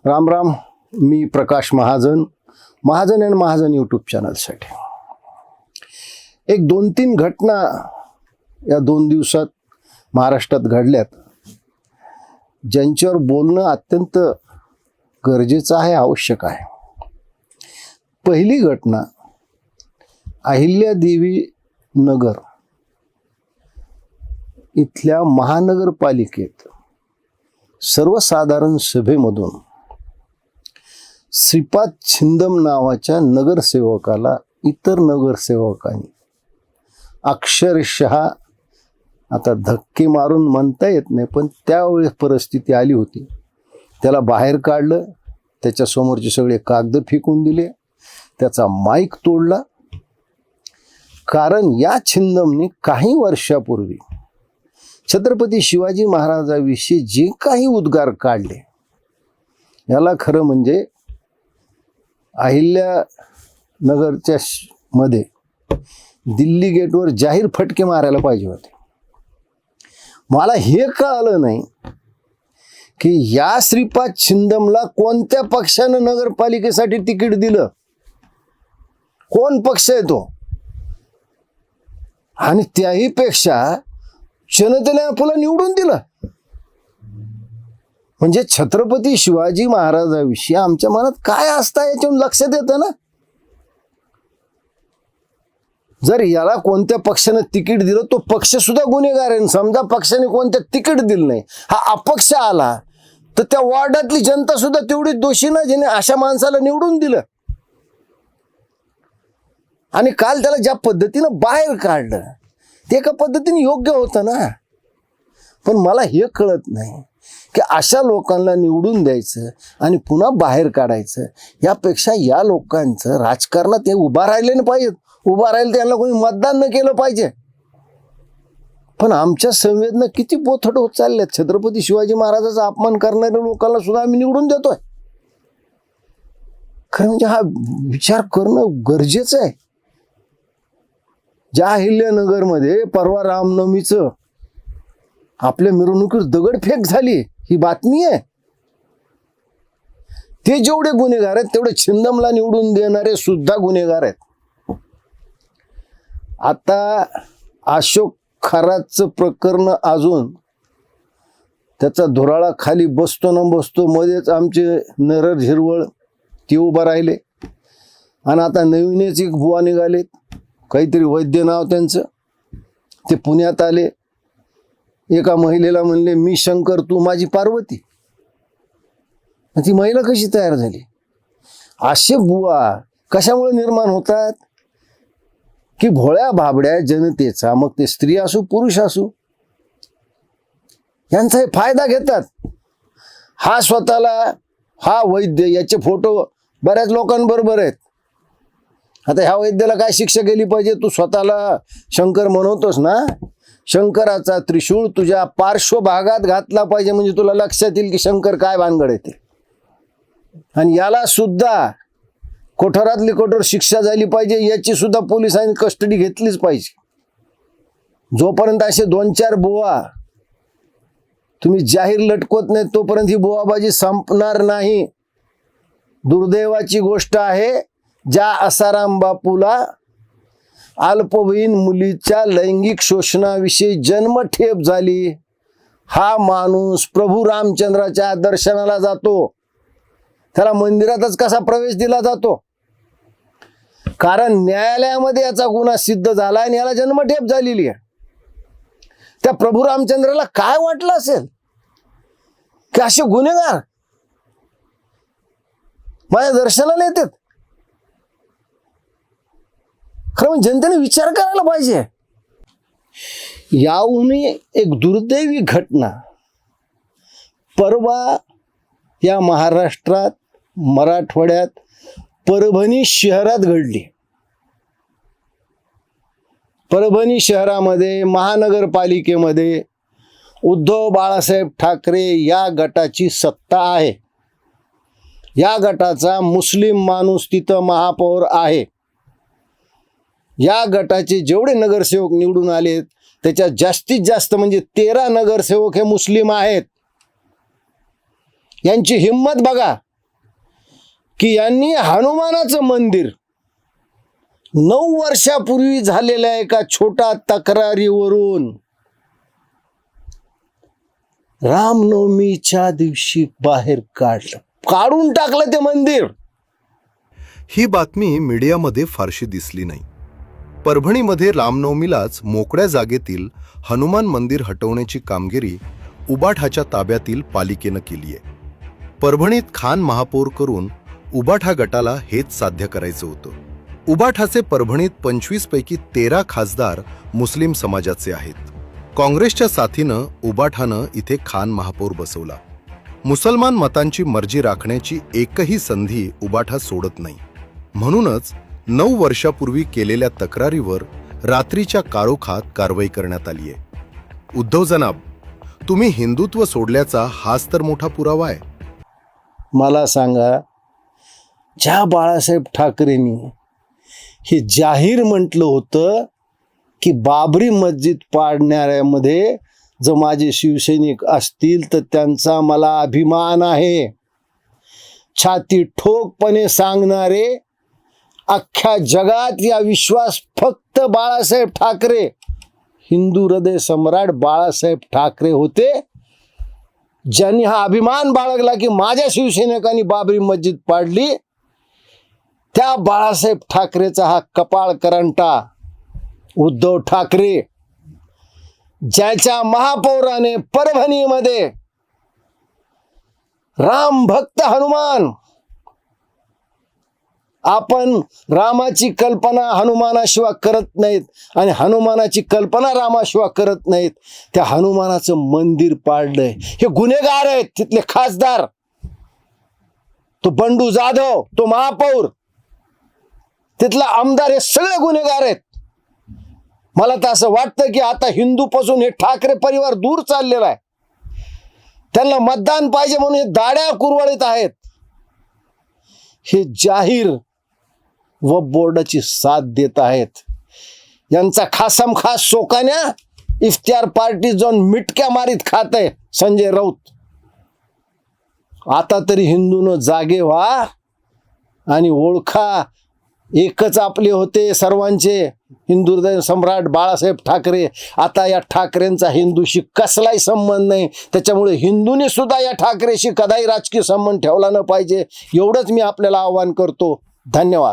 राम राम. मी Prakash Mahajan, Mahajan and Mahajan YouTube चॅनलसाठी. एक 2-3 घटना या 2 दिवसात महाराष्ट्रात घडल्यात, ज्यांच्यावर बोलणं अत्यंत गरजेचं आहे, आवश्यक आहे. पहिली घटना अहिल्यादेवी नगर इथल्या महानगरपालिकेत सर्वसाधारण सभेमधून श्रीपाद छिंदम नावाच्या नगरसेवकाला इतर नगरसेवकांनी अक्षरशः, आता धक्के मारून म्हणता येत नाही, पण त्यावेळेस परिस्थिती आली होती, त्याला बाहेर काढलं, त्याच्यासमोरचे सगळे कागद फेकून दिले, त्याचा माईक तोडला. कारण या छिंदमने काही वर्षापूर्वी छत्रपती शिवाजी महाराजाविषयी जे काही उद्गार काढले, याला खरं म्हणजे अहिल्यानगरच्या मध्ये दिल्ली गेटवर जाहीर फटके मारायला पाहिजे होते. मला हे कळालं नाही की या श्रीपाद छिंदमला कोणत्या पक्षानं नगरपालिकेसाठी तिकीट दिलं, कोण पक्ष आहे तो, आणि त्याही पेक्षा जनतेने आपल्याला निवडून दिलं. म्हणजे छत्रपती शिवाजी महाराजाविषयी आमच्या मनात काय असतं याच्यावरून लक्षात येतं ना. जर याला कोणत्या पक्षाने तिकीट दिलं, तो पक्ष सुद्धा गुन्हेगार आहे. समजा पक्षाने कोणत्या तिकीट दिलं नाही, हा अपक्ष आला, तर त्या वॉर्डातली जनता सुद्धा तेवढी दोषी ना, जिने अशा माणसाला निवडून दिलं. आणि काल त्याला ज्या पद्धतीनं बाहेर काढलं, ते एका पद्धतीने योग्य होतं ना. पण मला हे कळत नाही की अशा लोकांना निवडून द्यायचं आणि पुन्हा बाहेर काढायचं, यापेक्षा या लोकांचं राजकारणात ते उभा राहिले नाही पाहिजेत. उभा राहील त्यांना कोणी मतदान न केलं पाहिजे. पण आमच्या संवेदना किती बोथट होत चालल्यात. छत्रपती शिवाजी महाराजाचा अपमान करणाऱ्या लोकांना सुद्धा आम्ही निवडून देतोय. खरं म्हणजे हा विचार करणं गरजेचं आहे. ज्या अहिल्यानगरमध्ये परवा रामनवमीचं आपल्या मिरवणुकीवर दगडफेक झाली, ही बातमी आहे. ते जेवढे गुन्हेगार आहेत, तेवढे छिंदमला निवडून देणारे सुद्धा गुन्हेगार आहेत. आता अशोक खरातचं प्रकरण, अजून त्याचा धुराळा खाली बसतो न बसतो, मध्येच आमचे नरर झिरवळ ते उभं राहिले. आणि आता नवीनच एक बुवा निघालेत, काहीतरी वैद्य नाव त्यांचं, ते पुण्यात आले. एका महिलेला म्हणले, मी शंकर तू माझी पार्वती. ती महिला कशी तयार झाली? असे बुवा कशामुळे निर्माण होतात की भोळ्या भाबड्या जनतेचा, मग ते स्त्री असो पुरुष असो, यांचा हे फायदा घेतात. हा स्वतःला, हा वैद्य, याचे फोटो बऱ्याच लोकांबरोबर आहेत. आता ह्या वैद्याला काय शिक्षा केली पाहिजे? तू स्वतःला शंकर म्हणवतोस ना, शंकराचा त्रिशूळ तुझ्या पार्श्वभागात घातला पाहिजे, म्हणजे तुला लक्षात येईल की शंकर काय भानगड येते. आणि याला सुद्धा कठोरातली कठोर शिक्षा झाली पाहिजे, याची सुद्धा पोलिसांनी कस्टडी घेतलीच पाहिजे. जोपर्यंत असे 2-4 बुवा तुम्ही जाहीर लटकवत नाही, तोपर्यंत ही बुवाबाजी संपणार नाही. दुर्दैवाची गोष्ट आहे, ज्या आसाराम बापूला अल्पवयीन मुलीच्या लैंगिक शोषणाविषयी जन्मठेप झाली, हा माणूस प्रभू रामचंद्राच्या दर्शनाला जातो, त्याला मंदिरातच कसा प्रवेश दिला जातो? कारण न्यायालयामध्ये याचा गुन्हा सिद्ध झाला आणि याला जन्मठेप झालेली आहे. त्या प्रभू रामचंद्राला काय वाटलं असेल की असे गुन्हेगार माझ्या दर्शनाला येतात? खरं म्हणजे जनतेने विचार करायला पाहिजे. याहूनही एक दुर्दैवी घटना परवा या महाराष्ट्रात, मराठवाड्यात, परभणी शहरात घडली. परभणी शहरामध्ये, महानगरपालिकेमध्ये उद्धव बाळासाहेब ठाकरे या गटाची सत्ता आहे. या गटाचा मुस्लिम माणूस तिथं महापौर आहे. या गटाचे जेवढे नगरसेवक निवडून आलेत, त्याच्यात जास्तीत जास्त म्हणजे 13 नगरसेवक हे मुस्लिम आहेत. यांची हिम्मत बघा. की यांनी हनुमानाचं मंदिर 9 वर्षापूर्वी झालेल्या एका छोट्या तक्रारीवरून रामनवमीच्या दिवशी बाहेर काढून टाकलं ते मंदिर. ही बातमी मीडियामध्ये फारशी दिसली नाही. परभणीमध्ये रामनवमीलाच मोकळ्या जागेतील हनुमान मंदिर हटवण्याची कामगिरी उबाठाच्या ताब्यातील पालिकेनं केली आहे. परभणीत खान महापौर करून उबाठा गटाला हेच साध्य करायचं होतं. उबाठाचे परभणीत 25 पैकी 13 खासदार मुस्लिम समाजाचे आहेत. काँग्रेसच्या साथीनं उबाठानं इथे खान महापौर बसवला. मुसलमान मतांची मर्जी राखण्याची एकही संधी उबाठा सोडत नाही. म्हणूनच 9 वर्षापूर्वी केलेल्या तक्रारीवर रात्रीच्या काळोखात कारवाई करण्यात आली आहे. उद्धव जनाब, तुम्ही हिंदुत्व सोडल्याचा हाच तर मोठा पुरावा आहे. मला सांगा, ज्या बाळासाहेब ठाकरेंनी हे जाहीर म्हटलं होतं की बाबरी मस्जिद पाडणाऱ्यामध्ये जर माझे शिवसैनिक असतील तर त्यांचा मला अभिमान आहे, छाती ठोकपणे सांगणारे अख्ख्या जगात या विश्वास फक्त बाळासाहेब ठाकरे, हिंदू हृदय सम्राट बाळासाहेब ठाकरे होते, ज्यांनी हा अभिमान बाळगला की माझ्या शिवसैनिकांनी बाबरी मस्जिद पाडली. त्या बाळासाहेब ठाकरेचा हा कपाळ करंटा उद्धव ठाकरे, ज्याच्या महापौराने परभणीमध्ये राम भक्त हनुमान, आपण रामाची कल्पना हनुमानाशिवाय करत नाहीत आणि हनुमानाची कल्पना रामाशिवाय करत नाहीत, त्या हनुमानाचं मंदिर पाडलंय. हे गुन्हेगार आहेत तिथले खासदार, तो बंडू जाधव, तो महापौर, तिथला आमदार, हे सगळे गुन्हेगार आहेत. मला तर असं वाटतं की आता हिंदूपासून हे ठाकरे परिवार दूर चाललेला आहे. त्यांना मतदान पाहिजे म्हणून हे दाड्या कुरवळीत आहेत. हे जाहीर व बोर्डाची साथ देत आहेत. यांचा खासम खास सोकान्या इफ्तियार पार्टी जाऊन मिटक्या मारीत खात आहे संजय राऊत. आता तरी हिंदूनं जागे व्हा आणि ओळखा, एकच आपले होते सर्वांचे हिंदू हृदय सम्राट बाळासाहेब ठाकरे. आता या ठाकरेंचा हिंदूशी कसलाही संबंध नाही. त्याच्यामुळे हिंदूंनी सुद्धा या ठाकरेशी कदाही राजकीय संबंध ठेवला न पाहिजे, एवढंच मी आपल्याला आवाहन करतो. धन्यवाद.